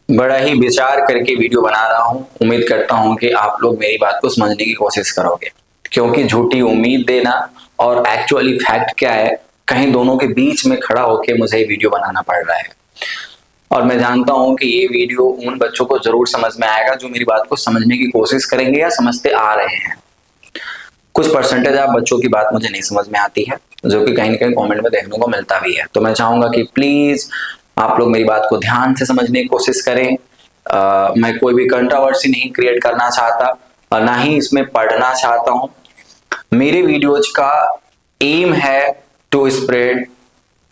बड़ा ही विचार करके वीडियो बना रहा हूं। उम्मीद करता हूं कि आप लोग मेरी बात को समझने की कोशिश करोगे, क्योंकि झूठी उम्मीद देना और एक्चुअली फैक्ट क्या है, कहीं दोनों के बीच में खड़ा होकर मुझे ये वीडियो बनाना पड़ रहा है। और मैं जानता हूं कि ये वीडियो उन बच्चों को जरूर समझ में आएगा जो मेरी बात को समझने की कोशिश करेंगे या समझते आ रहे हैं। कुछ परसेंटेज आप बच्चों की बात मुझे नहीं समझ में आती है, जो कि कहीं ना कहीं कमेंट में देखने को मिलता भी है। तो मैं चाहूंगा कि प्लीज आप लोग मेरी बात को ध्यान से समझने की कोशिश करें। मैं कोई भी कंट्रोवर्सी नहीं क्रिएट करना चाहता और ना ही इसमें पढ़ना चाहता हूं। मेरे वीडियोज का एम है टू स्प्रेड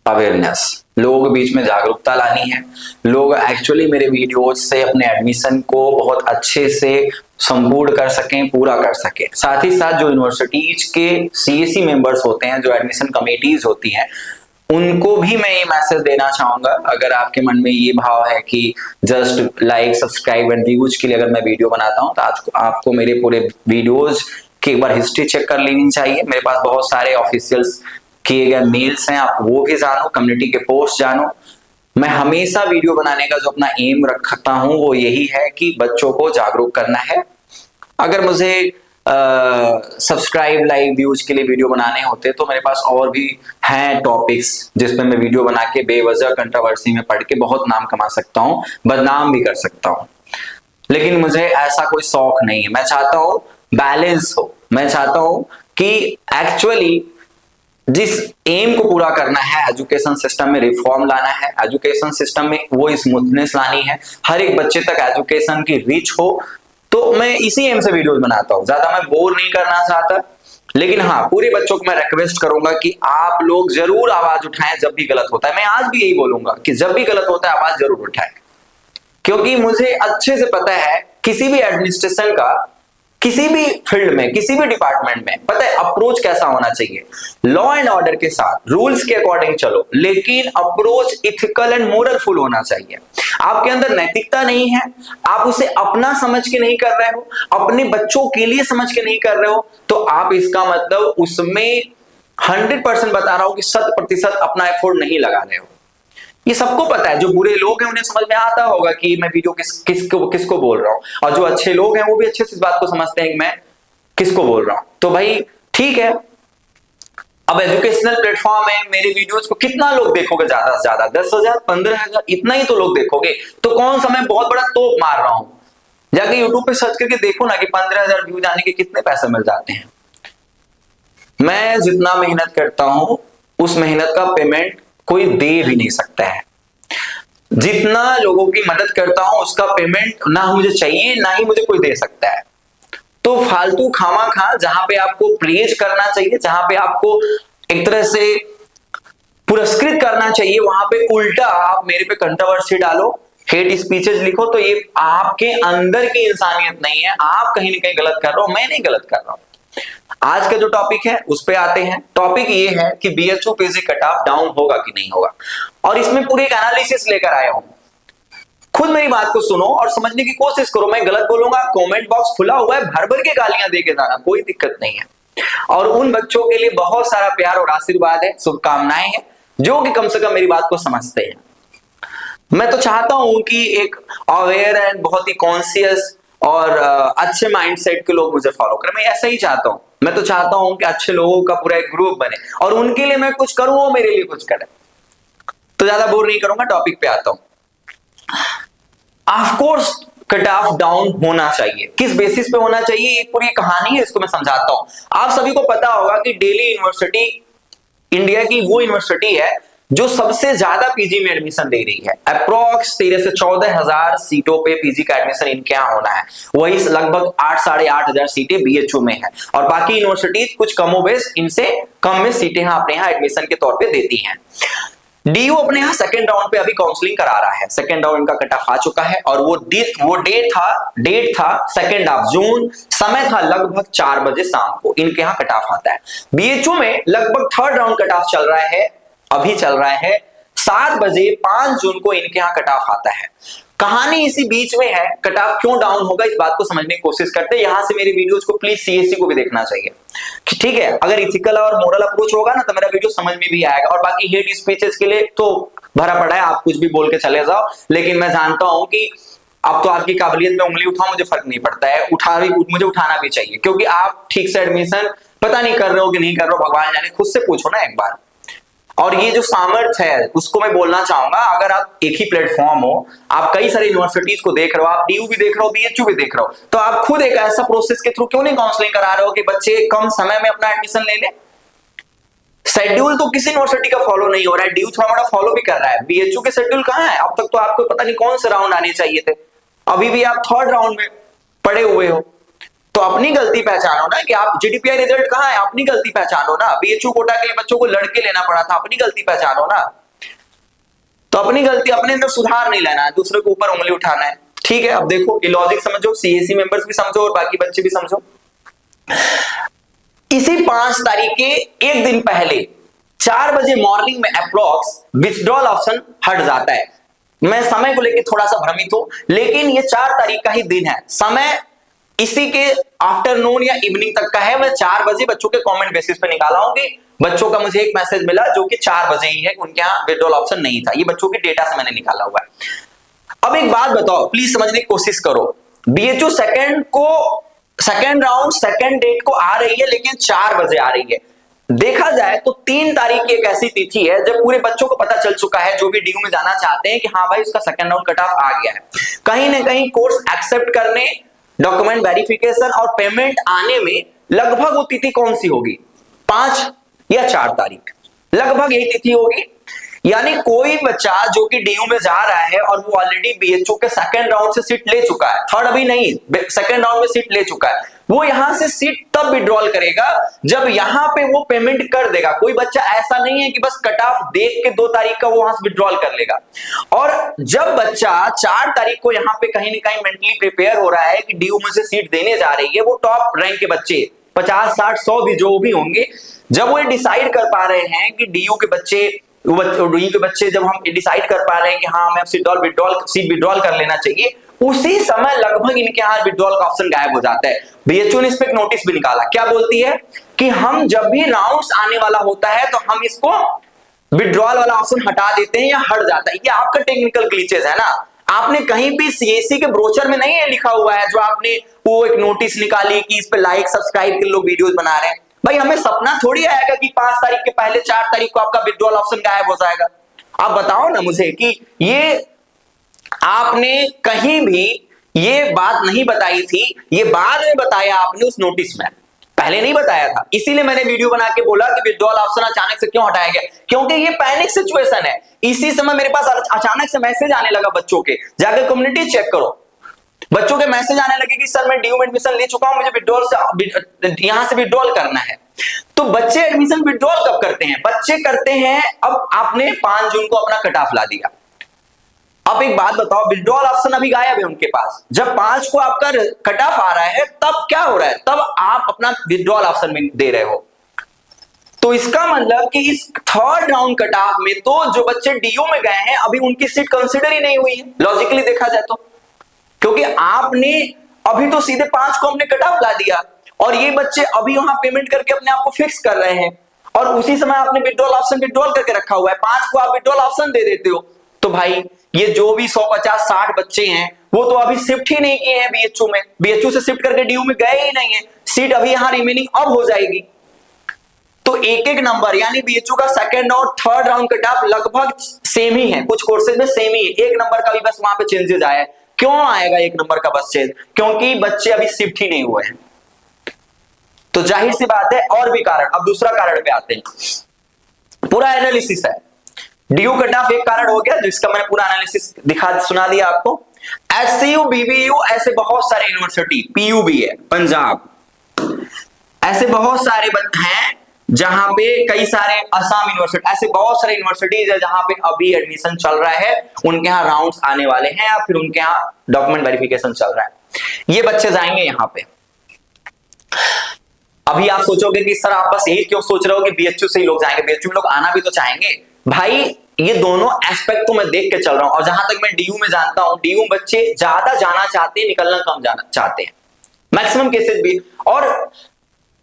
अवेयरनेस, लोगों के बीच में जागरूकता लानी है। लोग एक्चुअली मेरे वीडियोज से अपने एडमिशन को बहुत अच्छे से संपूर्ण कर सकें, पूरा कर सकें। साथ ही साथ जो यूनिवर्सिटीज के सीएसी मेंबर्स होते हैं, जो एडमिशन कमेटीज होती हैं, उनको भी मैं ये मैसेज देना चाहूंगा। अगर आपके मन में ये भाव है कि just like subscribe and views के लिए अगर मैं वीडियो बनाता हूं, तो आज आपको मेरे पूरे वीडियोज की एक बार हिस्ट्री चेक कर लेनी चाहिए। मेरे पास बहुत सारे ऑफिशियल्स किए गए मेल्स हैं, आप वो भी जानो, कम्युनिटी के पोस्ट जानो। मैं हमेशा वीडियो बनाने का जो अपना एम रखता हूं वो यही है कि बच्चों को जागरूक करना है। अगर मुझे सब्सक्राइब लाइक व्यूज के लिए वीडियो बनाने होते तो मेरे पास और भी हैं टॉपिक्स जिसपे मैं वीडियो बना के बेवजह कंट्रोवर्सी में पढ़ के बहुत नाम कमा सकता हूं, बदनाम भी कर सकता हूं। लेकिन मुझे ऐसा कोई शौक नहीं है। मैं चाहता हूं बैलेंस हो। मैं चाहता हूं कि एक्चुअली जिस एम को पूरा करना है, एजुकेशन सिस्टम में रिफॉर्म लाना है, एजुकेशन सिस्टम में वो स्मूथनेस लानी है, हर एक बच्चे तक एजुकेशन की रीच हो, तो मैं इसी एम से वीडियोस बनाता हूं। ज्यादा मैं बोर नहीं करना चाहता, लेकिन हाँ, पूरे बच्चों को मैं रिक्वेस्ट करूंगा कि आप लोग जरूर आवाज उठाएं जब भी गलत होता है। मैं आज भी यही बोलूंगा कि जब भी गलत होता है आवाज जरूर उठाएं, क्योंकि मुझे अच्छे से पता है किसी भी एडमिनिस्ट्रेशन का, किसी भी फील्ड में, किसी भी डिपार्टमेंट में पता है अप्रोच कैसा होना चाहिए। लॉ एंड ऑर्डर के साथ रूल्स के अकॉर्डिंग चलो, लेकिन अप्रोच इथिकल एंड मोरलफुल होना चाहिए। आपके अंदर नैतिकता नहीं है, आप उसे अपना समझ के नहीं कर रहे हो, अपने बच्चों के लिए समझ के नहीं कर रहे हो, तो आप इसका मतलब उसमें 100% बता रहा हूं कि 100% अपना एफर्ट नहीं लगा रहे हो। ये सबको पता है। जो बुरे लोग हैं उन्हें समझ में आता होगा कि मैं वीडियो किसको बोल रहा हूं, और जो अच्छे लोग हैं वो भी अच्छे से इस बात को समझते हैं कि मैं किसको बोल रहा हूं। तो भाई ठीक है, अब एजुकेशनल प्लेटफॉर्म है, मेरे वीडियोस को कितना लोग देखोगे? ज्यादा से ज्यादा 10,000 15,000, इतना ही तो लोग देखोगे। तो कौन सा मैं बहुत बड़ा तोप मार रहा हूं? जाके यूट्यूब पे सर्च करके देखो ना कि 15,000 व्यूज आने के कितने पैसे मिल जाते हैं। मैं जितना मेहनत करता हूं उस मेहनत का पेमेंट कोई दे भी नहीं सकता है। जितना लोगों की मदद करता हूं उसका पेमेंट ना मुझे चाहिए, ना ही मुझे कोई दे सकता है। तो फालतू खामा खा, जहां पे आपको प्रेज करना चाहिए, जहां पे आपको एक तरह से पुरस्कृत करना चाहिए, वहां पे उल्टा आप मेरे पे कंट्रोवर्सी डालो, हेट स्पीचेस लिखो, तो ये आपके अंदर की इंसानियत नहीं है। आप कहीं ना कहीं गलत कर रहे हो, मैं नहीं गलत कर रहा हूं। आज का जो टॉपिक है उस पे आते हैं। टॉपिक ये है कि BHU PG cut off down होगा कि नहीं होगा, और इसमें पूरी एक एनालिसिस लेकर आया हूं। खुद मेरी बात को सुनो और समझने की कोशिश करो। मैं गलत बोलूंगा, कमेंट बॉक्स खुला हुआ है, भर भर के गालियां दे के जाना, कोई दिक्कत नहीं है। और उन बच्चों के लिए बहुत सारा प्यार और आशीर्वाद है, शुभकामनाएं हैं, जो कि कम से कम मेरी बात को समझते हैं। मैं तो चाहता हूं कि एक अवेयर एंड बहुत ही कॉन्शियस और अच्छे माइंडसेट के लोग मुझे फॉलो करें। मैं ऐसा ही चाहता हूं। मैं तो चाहता हूं कि अच्छे लोगों का पूरा एक ग्रुप बने और उनके लिए मैं कुछ करूं, वो मेरे लिए कुछ करे। तो ज्यादा बोर नहीं करूंगा, टॉपिक पे आता हूं। Of course cut off down होना चाहिए। किस बेसिस पे होना चाहिए, एक पूरी कहानी है, इसको मैं समझाता हूं। आप सभी को पता होगा कि दिल्ली यूनिवर्सिटी इंडिया की वो यूनिवर्सिटी है जो सबसे ज्यादा पीजी में एडमिशन दे रही है। अप्रोक्स 13 से 14,000 सीटों पे पीजी का एडमिशन इनके यहाँ होना है। वही लगभग 8 साढ़े 8,000 सीटें बीएचयू में है, और बाकी यूनिवर्सिटीज कुछ कमोबेश इनसे कम में सीटें अपने यहाँ एडमिशन के तौर पे देती हैं। डीयू अपने यहाँ सेकेंड राउंड पे अभी काउंसलिंग करा रहा है। सेकेंड राउंड का कट ऑफ आ चुका है, और वो डेट था 2 जून। समय था लगभग 4 बजे शाम को इनके यहाँ कट ऑफ आता है। बीएचयू में लगभग थर्ड राउंड कट ऑफ चल रहा है, अभी चल रहा है 7 बजे 5 जून को इनके यहाँ कट ऑफ आता है। कहानी इसी बीच में है। कट ऑफ क्यों डाउन होगा इस बात को समझने की कोशिश करते हैं। यहां से मेरी वीडियोस को प्लीज सीएससी को भी देखना चाहिए, ठीक है। अगर इथिकल और मोरल अप्रोच होगा ना तो मेरा वीडियो समझ में भी आएगा। और बाकी हेट स्पीचेस के लिए तो भरा पड़ा है, आप कुछ भी बोल के चले जाओ, लेकिन मैं जानता हूं कि अब तो आपकी काबिलियत में उंगली उठाओ, मुझे फर्क नहीं पड़ता है, मुझे उठाना भी चाहिए, क्योंकि आप ठीक से एडमिशन पता नहीं कर रहे हो कि नहीं कर रहे हो, भगवान जाने, खुद से पूछो ना एक बार। और ये जो सामर्थ्य है उसको मैं बोलना चाहूंगा, अगर आप एक ही प्लेटफॉर्म हो, आप कई सारी यूनिवर्सिटीज को देख रहे हो, आप डीयू भी देख रहे हो, बीएचयू भी देख रहे हो, तो आप खुद एक ऐसा प्रोसेस के थ्रू क्यों नहीं काउंसलिंग करा रहे हो कि बच्चे कम समय में अपना एडमिशन ले लें। शेड्यूल तो किसी यूनिवर्सिटी का फॉलो नहीं हो रहा है, डीयू थोड़ा बड़ा फॉलो भी कर रहा है, बीएचयू के शेड्यूल कहां है? अब तक तो आपको पता नहीं कौन से राउंड आने चाहिए थे, अभी भी आप थर्ड राउंड में पड़े हुए हो। तो अपनी गलती पहचानो ना कि आप जीडीपीआई रिजल्ट कहां है, अपनी गलती पहचानो ना। बीएचयू कोटा के लिए बच्चों को लड़के लेना पड़ा था, अपनी गलती पहचानो ना। तो अपनी गलती, अपने अंदर सुधार नहीं लाना है, दूसरे के ऊपर उंगली उठाना है। ठीक है, अब देखो ये लॉजिक समझो, सीएसी मेंबर्स भी समझो और बाकी बच्चे भी समझो। इसी 5 तारीख के एक दिन पहले 4 बजे मॉर्निंग में अप्रोक्स विथड्रॉल ऑप्शन हट जाता है। मैं समय को लेकर थोड़ा सा भ्रमित हूं, लेकिन ये 4 तारीख का ही दिन है, समय इसी के आफ्टरनून या इवनिंग तक का है। मैं 4 बजे बच्चों के कमेंट बेसिस पे निकाला होंगे। बच्चों का मुझे एक मैसेज मिला जो कि 4 बजे ही है, उनके यहाँ विथड्रॉल ऑप्शन नहीं था, ये बच्चों के डेटा से मैंने निकाला हुआ है। अब एक बात बताओ, प्लीज समझने की कोशिश करो, BHU second round second date को आ रही है, लेकिन 4 बजे आ रही है। देखा जाए तो 3 तारीख की एक ऐसी तिथि है जब पूरे बच्चों को पता चल चुका है, जो भी डीयू में जाना चाहते हैं, कि हाँ भाई उसका सेकंड राउंड कट ऑफ आ गया है। कहीं ना कहीं कोर्स एक्सेप्ट करने, डॉक्यूमेंट वेरिफिकेशन और पेमेंट आने में लगभग वो तिथि कौन सी होगी? 5 या 4 तारीख, लगभग यही तिथि होगी। यानी कोई बच्चा जो कि डीयू में जा रहा है और वो ऑलरेडी बीएचयू के सेकंड राउंड से सीट ले चुका है, थर्ड अभी नहीं, सेकंड राउंड में सीट ले चुका है, वो यहां से सीट तब विड्रॉल करेगा जब यहां पे वो पेमेंट कर देगा। कोई बच्चा ऐसा नहीं है कि बस कट ऑफ देख के 2 तारीख का वो वहां से विड्रॉल कर लेगा। और जब बच्चा 4 तारीख को यहां पे कहीं ना कहीं मेंटली प्रिपेयर हो रहा है कि डीयू में से सीट देने जा रही है, वो टॉप रैंक के बच्चे 50, 60, 100 भी जो भी होंगे, जब वो डिसाइड कर पा रहे हैं कि डीयू के बच्चे जब हम डिसाइड कर पा रहे हैं कि हाँ हमें सीट विड्रॉल कर लेना चाहिए, उसी समय लगभग इनके यहाँ विड्रॉल का ऑप्शन गायब हो जाता है। बीएचयू ने इस पे एक नोटिस भी निकाला, क्या बोलती है कि हम जब भी राउंड्स आने वाला होता है तो हम इसको विड्रॉल वाला ऑप्शन हटा देते हैं या हट जाता है। ये आपका टेक्निकल ग्लिचेस है ना, आपने कहीं भी सीएससी के ब्रोचर में नहीं है लिखा हुआ है, जो आपने वो एक नोटिस निकाली कि इस पे लाइक सब्सक्राइब के लोग वीडियोस बना रहे हैं। भाई हमें सपना थोड़ी आएगा कि 5 तारीख के पहले 4 तारीख को आपका विड्रॉल ऑप्शन गायब हो जाएगा। आप बताओ ना मुझे कि ये आपने कहीं भी ये बात नहीं बताई थी, ये बाद में बताया आपने उस नोटिस में, पहले नहीं बताया था। इसीलिए मैंने वीडियो बना के बोला कि विड्रॉल ऑप्शन अचानक से क्यों हटाया गया, क्योंकि ये पैनिक सिचुएशन है। इसी समय मेरे पास अचानक से मैसेज आने लगा बच्चों के, जाकर कम्युनिटी चेक करो, बच्चों के मैसेज आने लगे कि सर मैं डीयू में एडमिशन ले चुका हूं, मुझे विड्रॉल से यहां से विड्रॉल करना है। तो बच्चे एडमिशन विड्रॉल कब करते हैं? बच्चे करते हैं, अब आपने 5 जून को अपना कट ऑफ ला दिया। अब एक बात बताओ, विड्रॉल ऑप्शन अभी गायब है उनके पास, जब 5 को आपका कट ऑफ आ रहा है तब क्या हो रहा है? तब आप अपना विड्रॉल ऑप्शन में दे रहे हो। तो इसका मतलब कि इस थर्ड राउंड कट ऑफ में तो जो बच्चे डीयू में गए हैं अभी उनकी सीट कंसिडर ही नहीं हुई है, लॉजिकली देखा जाए तो, क्योंकि आपने अभी तो सीधे 5 को हमने कट ऑफ ला दिया और ये बच्चे अभी वहां पेमेंट करके अपने आप को फिक्स कर रहे हैं, और उसी समय आपने विड्रॉल ऑप्शन विड्रॉल करके रखा हुआ है, 5 को आप विड्रॉल ऑप्शन दे देते हो। तो भाई ये जो भी 150, 60 बच्चे हैं वो तो अभी शिफ्ट ही नहीं किए हैं बीएचयू में, बीएचयू से शिफ्ट करके डीयू में गए ही नहीं है, सीट अभी यहां रिमेनिंग अब हो जाएगी। तो एक एक नंबर, यानी बीएचयू का सेकंड और थर्ड राउंड कट ऑफ लगभग सेम ही है, कुछ कोर्सेज में सेम ही है, एक नंबर का भी बस वहां पे चेंजेस आया है। क्यों आएगा एक नंबर का बस चेंज? क्योंकि बच्चे अभी शिफ्ट ही नहीं हुए हैं। तो जाहिर सी बात है, और भी कारण। अब दूसरा कारण पे आते हैं, पूरा एनालिसिस है। डीयू कट ऑफ एक कारण हो गया, जिसका मैंने पूरा एनालिसिस सुना दिया आपको। एससीयू, बीबीयू, ऐसे बहुत सारे यूनिवर्सिटी, पीयू भी है पंजाब, ऐसे बहुत सारे हैं जहां पे कई सारे, असम यूनिवर्सिटी, ऐसे बहुत सारे यूनिवर्सिटीज है जहां पे अभी एडमिशन चल रहा है, उनके यहाँ राउंड्स आने वाले हैं या फिर उनके यहाँ डॉक्यूमेंट वेरिफिकेशन चल रहा है। ये बच्चे जाएंगे यहाँ पे। अभी आप सोचोगे कि सर आप बस यही क्यों सोच रहे हो कि बीएचयू से ही लोग जाएंगे? बीएचयू में लोग आना भी तो चाहेंगे भाई। ये दोनों एस्पेक्ट तो मैं देख के चल रहा हूं, और जहां तक मैं डीयू में जानता हूं, डीयू बच्चे ज्यादा जाना चाहते हैं, निकलना कम जाना चाहते हैं, मैक्सिमम केसेस भी। और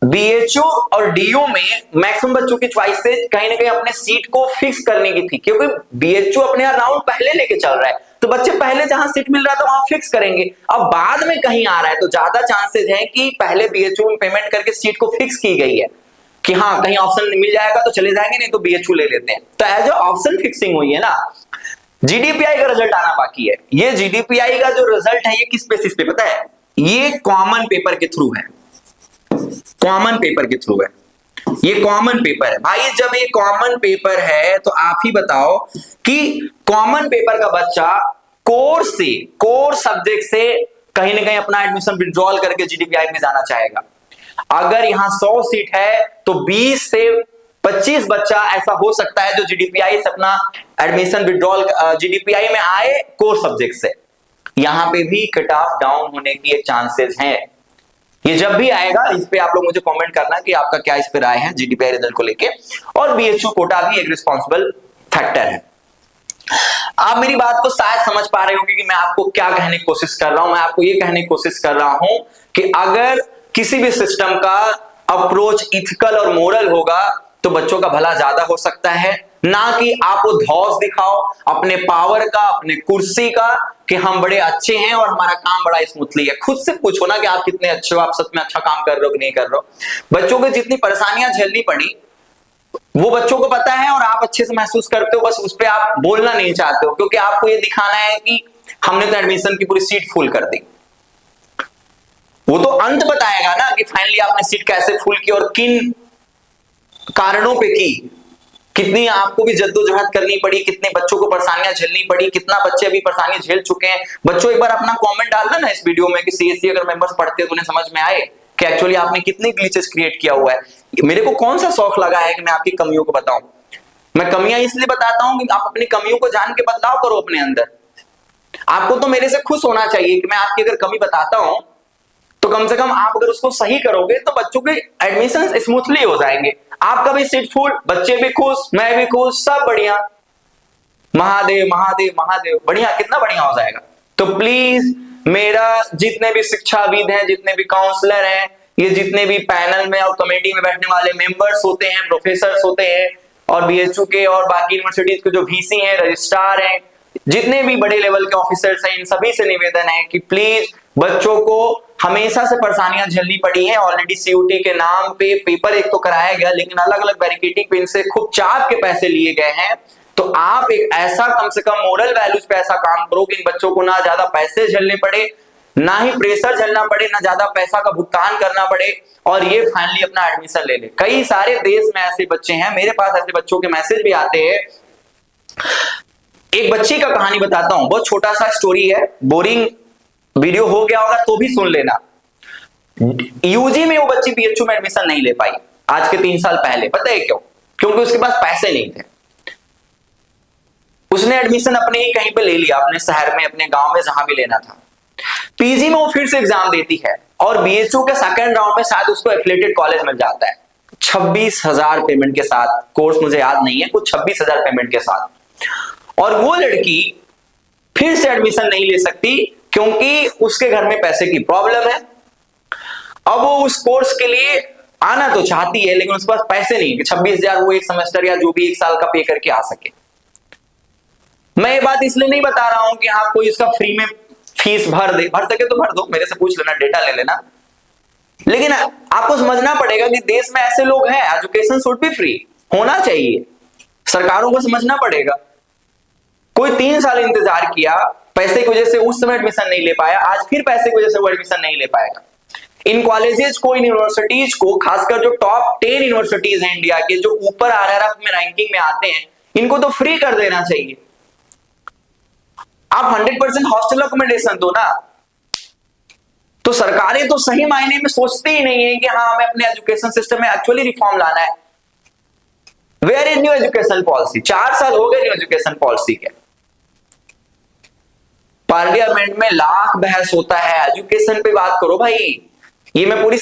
बीएचयू और डीयू में मैक्सिमम बच्चों की चॉइसेस कहीं ना कहीं अपने सीट को फिक्स करने की थी, क्योंकि बीएचयू अपने राउंड पहले लेके चल रहा है, तो बच्चे पहले जहां सीट मिल रहा था वहां फिक्स करेंगे। अब बाद में कहीं आ रहा है तो ज्यादा चांसेस है कि पहले बीएचयू में पेमेंट करके सीट को फिक्स की गई है कि हाँ कहीं ऑप्शन मिल जाएगा तो चले जाएंगे, नहीं तो बीएचयू ले लेते हैं। तो एज ऑप्शन फिक्सिंग हुई है ना। जीडीपीआई का रिजल्ट आना बाकी है। ये जीडीपीआई का जो रिजल्ट है ये किस बेसिस पे पता है? ये कॉमन पेपर के थ्रू है, कॉमन पेपर के थ्रू है। ये कॉमन पेपर है भाई। जब ये कॉमन पेपर है तो आप ही बताओ कि कॉमन पेपर का बच्चा कोर सब्जेक्ट से कहीं ना कहीं अपना एडमिशन विड्रॉल करके जीडीपीआई में जाना चाहेगा। अगर यहां 100 सीट है तो 20 से 25 बच्चा ऐसा हो सकता है जो जीडीपीआई से अपना एडमिशन विड्रॉल जीडीपीआई में आए कोर सब्जेक्ट से। यहां पे भी कट ऑफ डाउन होने की एक चांसेस है। ये जब भी आएगा इस पे आप लोग मुझे कमेंट करना कि आपका क्या इस पे राय है जीडीपीआई रिजल्ट को लेके। और बीएचयू कोटा भी एक रिस्पॉन्सिबल फैक्टर है। आप मेरी बात को शायद समझ पा रहे होंगे कि मैं आपको क्या कहने की कोशिश कर रहा हूं। मैं आपको ये कहने की कोशिश कर रहा हूं कि अगर किसी भी सिस्टम का अप्रोच इथिकल और मोरल होगा तो बच्चों का भला ज्यादा हो सकता है, ना कि आप वो धौस दिखाओ अपने पावर का, अपने कुर्सी का कि हम बड़े अच्छे हैं और हमारा काम बड़ा स्मूथली है। खुद से पूछो ना कि आप कितने अच्छे हो, आप सच में अच्छा काम कर रहे हो कि नहीं कर रहे हो। बच्चों को जितनी परेशानियां झेलनी पड़ी वो बच्चों को पता है और आप अच्छे से महसूस करते हो, बस उस पर आप बोलना नहीं चाहते हो क्योंकि आपको ये दिखाना है कि हमने तो एडमिशन की पूरी सीट फुल कर दी। वो तो अंत बताएगा ना कि फाइनली आपने सीट कैसे फुल की और किन कारणों पे की, कितनी आपको भी जद्दोजहद करनी पड़ी, कितने बच्चों को परेशानियां झेलनी पड़ी, कितना बच्चे अभी परेशानी झेल चुके हैं। बच्चों एक बार अपना कमेंट डालना ना इस वीडियो में कि सीएससी अगर मेंबर्स पढ़ते हैं तो उन्हें समझ में आए कि एक्चुअली आपने कितनी ग्लिचेस क्रिएट किया हुआ है। मेरे को कौन सा शौक लगा है कि मैं आपकी कमियों को बताऊं। मैं कमियां इसलिए बताता हूं कि आप अपनी कमियों को जान के बदलाव करो अपने अंदर। आपको तो मेरे से खुश होना चाहिए कि मैं आपकी अगर कमी बताता हूं तो कम से कम आप अगर उसको सही करोगे तो बच्चों के एडमिशन स्मूथली हो जाएंगे। आपका भी सीट फुल, बच्चे भी खुश, मैं भी खुश, सब बढ़िया। महादेव महादेव महादेव, बढ़िया, कितना बढ़िया हो जाएगा। तो प्लीज मेरा जितने भी शिक्षाविद हैं, जितने भी काउंसलर हैं, ये जितने भी पैनल में और कमेटी में बैठने वाले मेंबर्स होते हैं, प्रोफेसर होते हैं और बीएचयू के और बाकी यूनिवर्सिटीज के जो वीसी हैं, रजिस्ट्रार हैं, जितने भी बड़े लेवल के ऑफिसर्स हैं, इन सभी से निवेदन है कि प्लीज बच्चों को हमेशा से परेशानियां झेलनी पड़ी हैं। ऑलरेडी सीयूटी के नाम पे पेपर एक तो कराया गया लेकिन अलग अलग बैरिकेडिंग पे इनसे खूब चाप के पैसे लिए गए हैं। तो आप एक ऐसा कम से कम मोरल वैल्यूज पे ऐसा काम करो कि इन बच्चों को ना ज्यादा पैसे झेलने पड़े, ना ही प्रेशर झेलना पड़े, ना ज्यादा पैसा का भुगतान करना पड़े और ये फाइनली अपना एडमिशन ले ले। कई सारे देश में ऐसे बच्चे हैं, मेरे पास ऐसे बच्चों के मैसेज भी आते हैं। एक बच्ची का कहानी बताता हूं, बहुत छोटा सा स्टोरी है, बोरिंग वीडियो हो गया होगा तो भी सुन लेना। यूजी में वो बच्ची बीएचयू में एडमिशन नहीं ले पाई आज के 3 साल पहले। पता है क्यों? क्योंकि उसके पास पैसे नहीं थे। उसने एडमिशन अपने ही कहीं पे ले लिया, अपने शहर में, अपने गांव में, जहां भी लेना था। पीजी में वो फिर से एग्जाम देती है और बीएचयू के सेकंड राउंड में शायद उसको एफिलिएटेड कॉलेज मिल जाता है 26,000 पेमेंट के साथ। कोर्स मुझे याद नहीं है, कुछ 26,000 पेमेंट के साथ। और वो लड़की फिर से एडमिशन नहीं ले सकती क्योंकि उसके घर में पैसे की प्रॉब्लम है। अब वो उस कोर्स के लिए आना तो चाहती है लेकिन उसके पास पैसे नहीं कि 26,000 वो एक सेमेस्टर या जो भी 1 साल का पे करके आ सके। मैं ये बात इसलिए नहीं बता रहा हूं कि हाँ कोई इसका फ्री में फीस भर सके तो भर दो, मेरे से पूछ लेना, डेटा ले लेना। लेकिन आपको समझना पड़ेगा कि देश में ऐसे लोग हैं, एजुकेशन शुड बी फ्री, होना चाहिए। सरकारों को समझना पड़ेगा। कोई 3 साल इंतजार किया, पैसे की वजह से उस समय एडमिशन नहीं ले पाया, आज फिर पैसे की वजह से वो एडमिशन नहीं ले पाएगा। इन कॉलेजेस को, इन यूनिवर्सिटीज को, खासकर जो टॉप 10 यूनिवर्सिटीज हैं इंडिया के, जो ऊपर आरआरएफ में रैंकिंग में आते हैं, इनको तो फ्री कर देना चाहिए। आप 100% हॉस्टल अकोमोडेशन दो ना। तो सरकारें तो सही मायने में सोचती ही नहीं है कि हाँ हमें अपने एजुकेशन सिस्टम में एक्चुअली रिफॉर्म लाना है। Where is new education policy? 4 साल हो गए न्यू एजुकेशन पॉलिसी के। पार्लियामेंट में लाख बहस होता है, एजुकेशन पे बात करो भाई। ये मैं पूरी